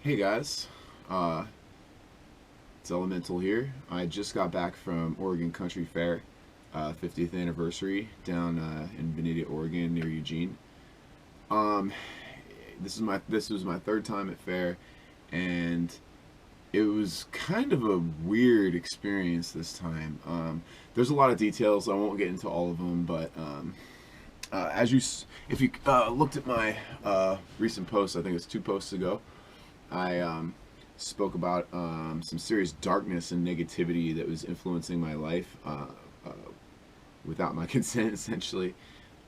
Hey guys, uh, it's Elemental here. I just got back from Oregon Country Fair, 50th anniversary down in Veneta, Oregon, near Eugene. Um, this was my third time at fair, and it was kind of a weird experience this time. There's a lot of details. I won't get into all of them, but if you looked at my recent post, I think it was 2 posts ago. I spoke about some serious darkness and negativity that was influencing my life uh, without my consent, essentially.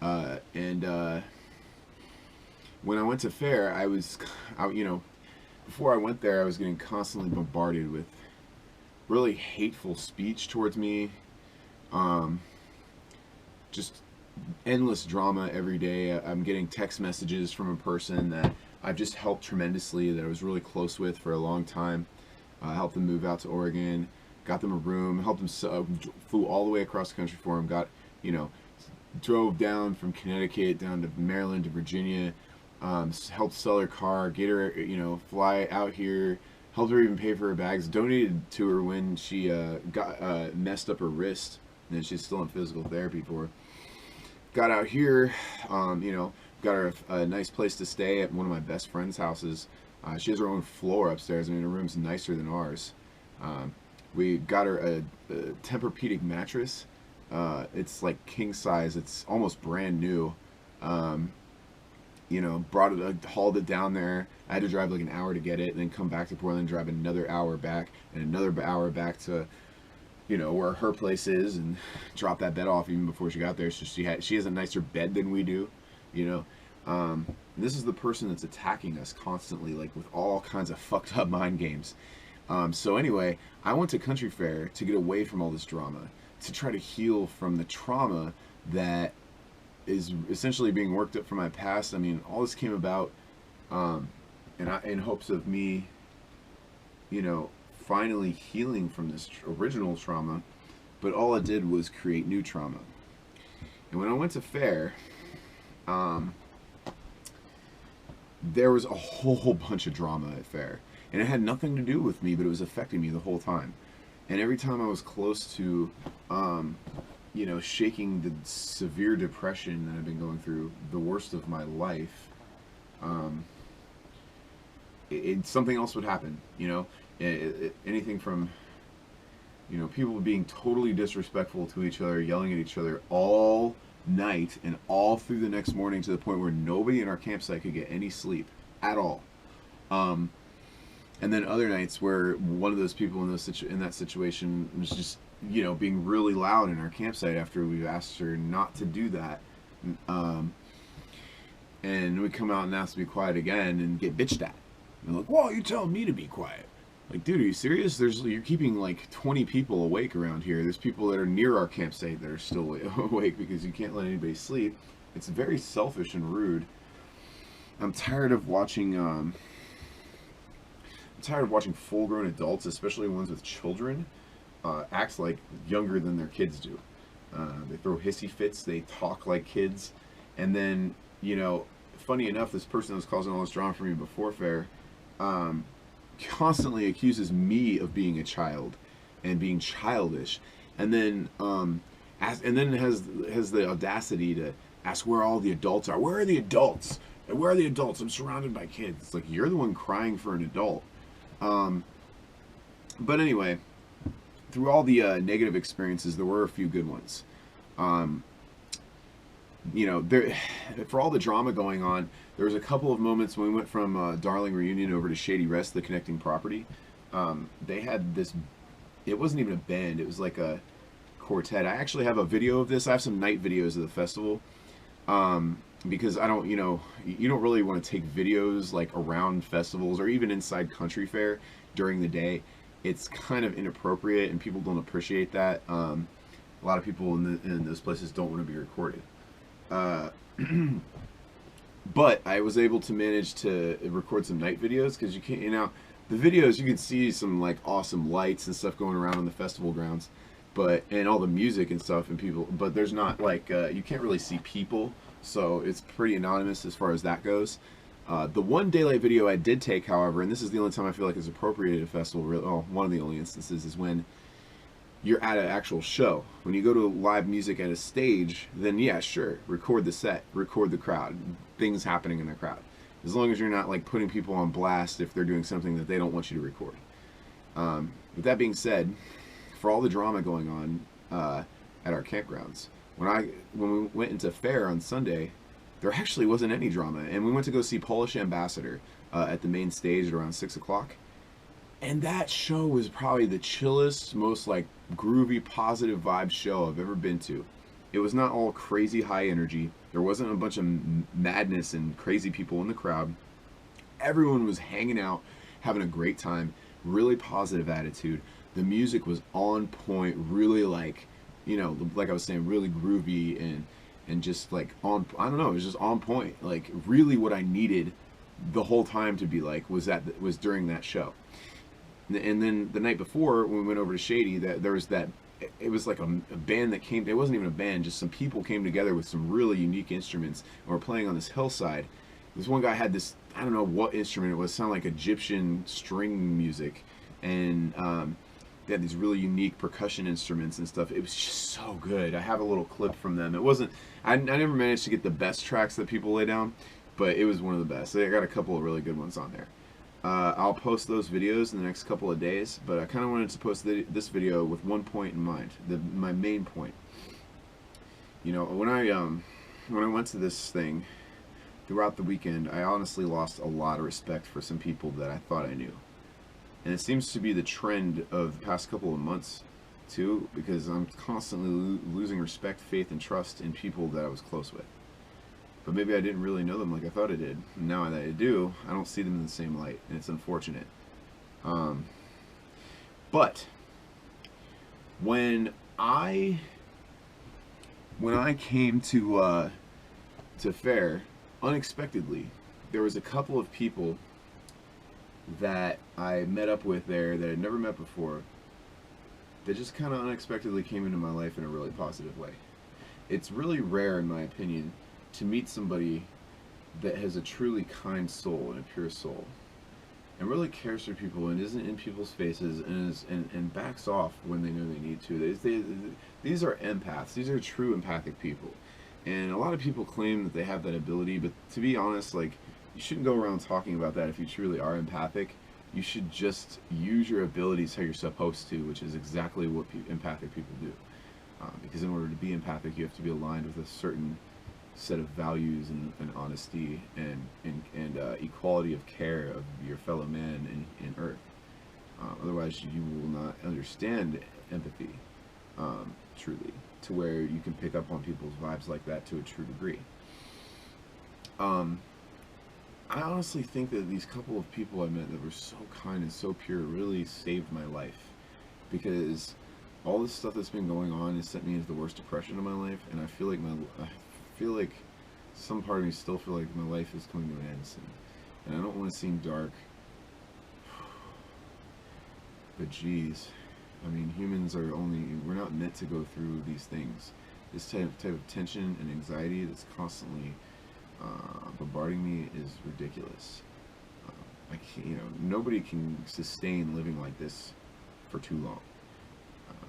And when I went to fair, before I went there, I was getting constantly bombarded with really hateful speech towards me, um, just endless drama every day. I'm getting text messages from a person that I've just helped tremendously, that I was really close with for a long time. Helped them move out to Oregon, got them a room, helped them, flew all the way across the country for them, you know, drove down from Connecticut down to Maryland to Virginia, helped sell her car, get her, fly out here, helped her even pay for her bags, donated to her when she got messed up her wrist, and she's still in physical therapy for. Got out here, got her a nice place to stay at one of my best friend's houses. She has her own floor upstairs. I mean, her room's nicer than ours. We got her a Tempur-Pedic mattress. It's like king size. It's almost brand new. Brought it, hauled it down there. I had to drive like an hour to get it, and then come back to Portland, drive another hour back, and another hour back to where her place is, and drop that bed off even before she got there. So she has a nicer bed than we do, you know. This is the person that's attacking us constantly, like with all kinds of fucked up mind games. So anyway, I went to Country Fair to get away from all this drama, to try to heal from the trauma that is essentially being worked up from my past. I mean, all this came about in hopes of me, finally healing from this original trauma, but all it did was create new trauma. And when I went to fair, there was a whole bunch of drama at fair, and it had nothing to do with me, but it was affecting me the whole time. And every time I was close to, shaking the severe depression that I've been going through, the worst of my life, something else would happen. Anything from people being totally disrespectful to each other, yelling at each other all night and all through the next morning, to the point where nobody in our campsite could get any sleep at all. And then other nights where one of those people in that situation was just being really loud in our campsite after we asked her not to do that. And we come out and ask to be quiet again and get bitched at. And they're like, "Well, you're telling me to be quiet." Like, dude, are you serious? You're keeping like 20 people awake around here. There's people that are near our campsite that are still awake because you can't let anybody sleep. It's very selfish and rude. I'm tired of watching. I'm tired of watching full-grown adults, especially ones with children, act like younger than their kids do. They throw hissy fits. They talk like kids, and then funny enough, this person that was causing all this drama for me before fair, constantly accuses me of being a child and being childish, and then has the audacity to ask where all the adults are. Where are the adults? And where are the adults? I'm surrounded by kids. It's like, you're the one crying for an adult. But anyway, through all the negative experiences, there were a few good ones. There, for all the drama going on, there was a couple of moments when we went from Darling Reunion over to Shady Rest, the connecting property. They had this, it wasn't even a band, it was like a quartet. I actually have a video of this. I have some night videos of the festival, because I don't, you don't really want to take videos like around festivals or even inside Country Fair during the day. It's kind of inappropriate, and people don't appreciate that. A lot of people in those places don't want to be recorded. But I was able to manage to record some night videos, because the videos, you can see some like awesome lights and stuff going around on the festival grounds, and all the music and stuff and people, but there's not like, you can't really see people, so it's pretty anonymous as far as that goes. The one daylight video I did take, however, and this is the only time I feel like it's appropriate at a festival, really, oh, one of the only instances, is when you're at an actual show. When you go to live music at a stage, then yeah, sure, record the set, record the crowd, things happening in the crowd. As long as you're not like putting people on blast if they're doing something that they don't want you to record. With that being said, for all the drama going on at our campgrounds, when we went into fair on Sunday, there actually wasn't any drama, and we went to go see Polish Ambassador at the main stage at around 6 o'clock. And that show was probably the chillest, most like groovy, positive vibe show I've ever been to. It was not all crazy high energy. There wasn't a bunch of madness and crazy people in the crowd. Everyone was hanging out, having a great time, really positive attitude. The music was on point, really like, you know, like I was saying, really groovy and just like on, I don't know, it was just on point. Like really what I needed the whole time to be like was during that show. And then the night before, when we went over to Shady, there was that, it was like a band that came, it wasn't even a band, just some people came together with some really unique instruments and were playing on this hillside. This one guy had this, I don't know what instrument it was, sounded like Egyptian string music, and they had these really unique percussion instruments and stuff. It was just so good. I have a little clip from them. It wasn't, I never managed to get the best tracks that people lay down, but it was one of the best. I got a couple of really good ones on there. I'll post those videos in the next couple of days, but I kind of wanted to post this video with one point in mind, my main point. You know, when I went to this thing throughout the weekend, I honestly lost a lot of respect for some people that I thought I knew, and it seems to be the trend of the past couple of months too, because I'm constantly losing respect, faith, and trust in people that I was close with. But maybe I didn't really know them like I thought I did. And now that I do, I don't see them in the same light, and it's unfortunate. But when I came to fair, unexpectedly, there was a couple of people that I met up with there that I'd never met before that just kind of unexpectedly came into my life in a really positive way. It's really rare, in my opinion, to meet somebody that has a truly kind soul and a pure soul and really cares for people and isn't in people's faces and backs off when they know they need to. These are empaths. These are true empathic people. And a lot of people claim that they have that ability, but to be honest, like, you shouldn't go around talking about that if you truly are empathic. You should just use your abilities how you're supposed to, which is exactly what empathic people do. Because in order to be empathic, you have to be aligned with a certain set of values and honesty and equality of care of your fellow man in Earth. Otherwise, you will not understand empathy truly, to where you can pick up on people's vibes like that to a true degree. I honestly think that these couple of people I met that were so kind and so pure really saved my life, because all this stuff that's been going on has sent me into the worst depression of my life, and I feel like some part of me still feel like my life is coming to an end soon, and I don't want to seem dark, but geez, I mean, humans are we're not meant to go through these things. This type of tension and anxiety that's constantly bombarding me is ridiculous. I can't, you know, nobody can sustain living like this for too long.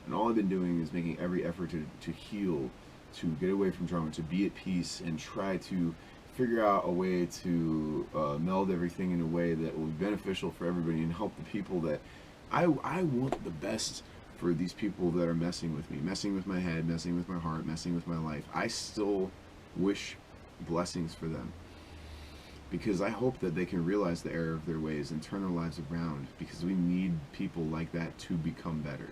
And all I've been doing is making every effort to heal, to get away from drama, to be at peace, and try to figure out a way to meld everything in a way that will be beneficial for everybody and help the people that I want the best for these people that are messing with me, messing with my head, messing with my heart, messing with my life. I still wish blessings for them, because I hope that they can realize the error of their ways and turn their lives around, because we need people like that to become better.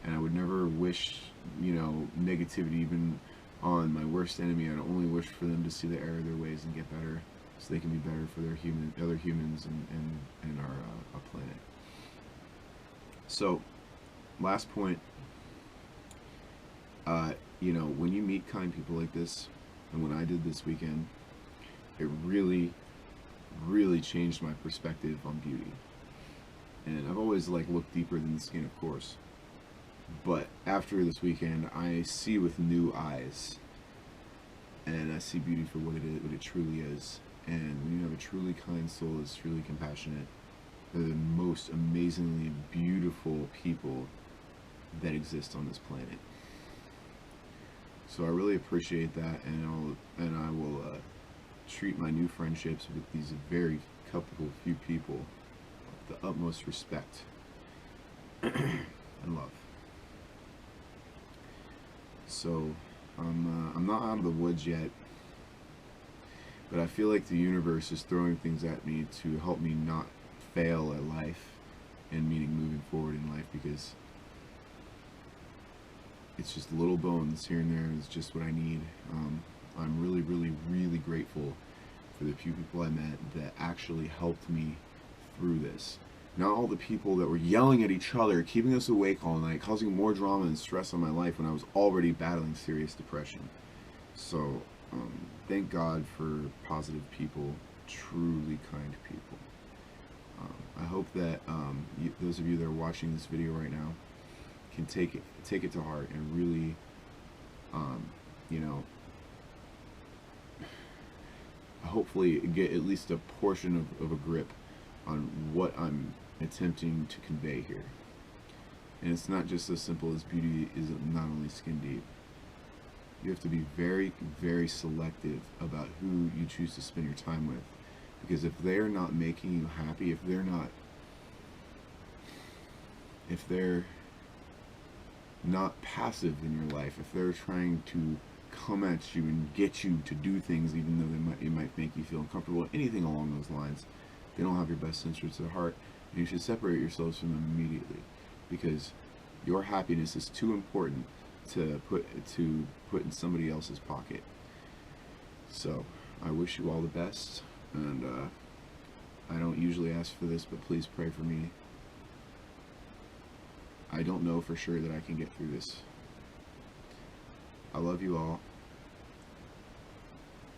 And I would never wish, you know, negativity even on my worst enemy. I'd only wish for them to see the error of their ways and get better, so they can be better for their other humans and our planet. So, last point, you know, when you meet kind people like this, and when I did this weekend, it really, really changed my perspective on beauty. And I've always like looked deeper than the skin, of course, but after this weekend, I see with new eyes, and I see beauty for what it truly is. And when you have a truly kind soul that's truly compassionate, they're the most amazingly beautiful people that exist on this planet. So I really appreciate that, and I will treat my new friendships with these very couple few people with the utmost respect and love. So I'm not out of the woods yet, but I feel like the universe is throwing things at me to help me not fail at life, and meaning moving forward in life, because it's just little bones here and there, and it's just what I need. I'm really, really, really grateful for the few people I met that actually helped me through this. Not all the people that were yelling at each other, keeping us awake all night, causing more drama and stress on my life when I was already battling serious depression. So, thank God for positive people, truly kind people. I hope that those of you that are watching this video right now can take it to heart and really, you know, hopefully get at least a portion of a grip on what I'm attempting to convey here. And it's not just as simple as beauty is not only skin deep. You have to be very, very selective about who you choose to spend your time with, because if they're not making you happy, if they're not passive in your life, if they're trying to come at you and get you to do things even though it might make you feel uncomfortable, anything along those lines, they don't have your best interests at heart, and you should separate yourselves from them immediately, because your happiness is too important to put in somebody else's pocket. So I wish you all the best, and I don't usually ask for this, but please pray for me. I don't know for sure that I can get through this. I love you all.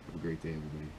Have a great day, everybody.